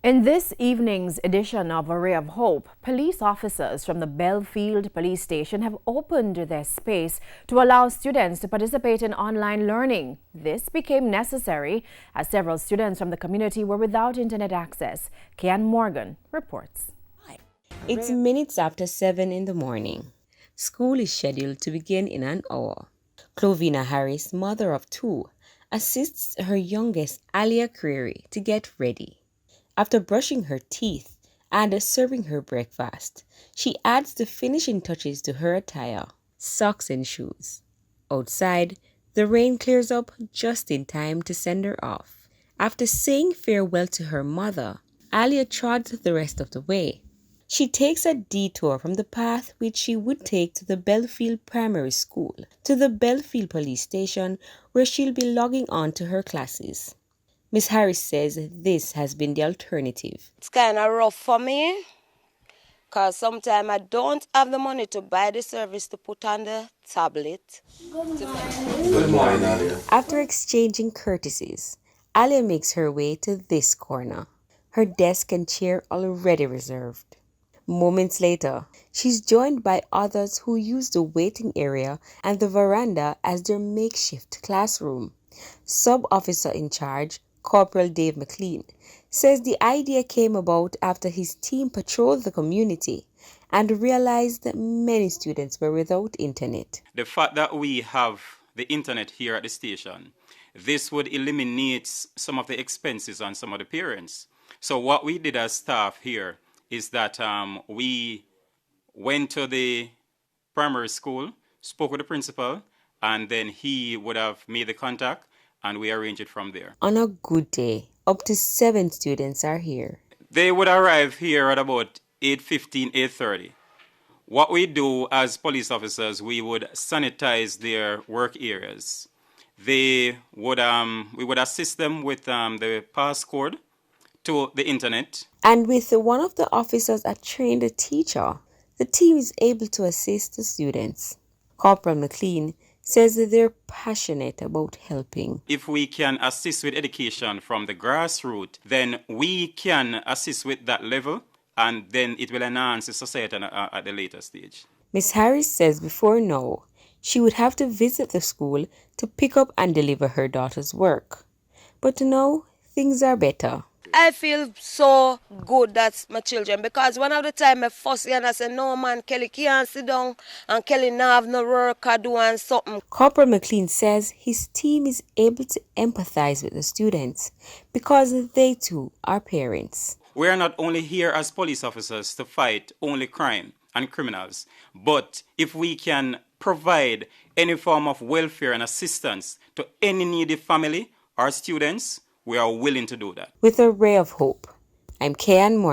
In this evening's edition of A Ray of Hope, police officers from the Belfield police station have opened their space to allow students to participate in online learning. This became necessary as several students from the community were without internet access. Kian Morgan reports. It's minutes after 7 in the morning. School is scheduled to begin in an hour. Clovina Harris, mother of two, assists her youngest, Alia Creary, to get ready. After brushing her teeth and serving her breakfast, she adds the finishing touches to her attire, socks and shoes. Outside, the rain clears up just in time to send her off. After saying farewell to her mother, Alia trots the rest of the way. She takes a detour from the path which she would take to the Belfield Primary School to the Belfield Police Station, where she'll be logging on to her classes. Miss Harris says this has been the alternative. It's kind of rough for me because sometimes I don't have the money to buy the service to put on the tablet. Good morning, Alia. After exchanging courtesies, Alia makes her way to this corner, her desk and chair already reserved. Moments later, she's joined by others who use the waiting area and the veranda as their makeshift classroom. Sub-officer in charge, Corporal Dave McLean, says the idea came about after his team patrolled the community and realized that many students were without internet. The fact that we have the internet here at the station, this would eliminate some of the expenses on some of the parents. So what we did as staff here is that we went to the primary school, spoke with the principal, and then he would have made the contact, and we arranged it from there. On a good day, up to 7 students are here. They would arrive here at about 8:15, 8:30. What we do as police officers, we would sanitize their work areas. We would assist them with the passcode to the internet. And with one of the officers a trained teacher, the team is able to assist the students. Corporal McLean says that they're passionate about helping. If we can assist with education from the grassroots, then we can assist with that level, and then it will enhance the society at the later stage. Miss Harris says before now, she would have to visit the school to pick up and deliver her daughter's work. But now, things are better. I feel so good that's my children, because one of the time I fussy and I say, no man, Kelly can't sit down and Kelly not have no work or doing something. Corporal McLean says his team is able to empathize with the students because they too are parents. We are not only here as police officers to fight only crime and criminals, but if we can provide any form of welfare and assistance to any needy family or students, we are willing to do that. With a ray of hope, I'm Kian Morgan.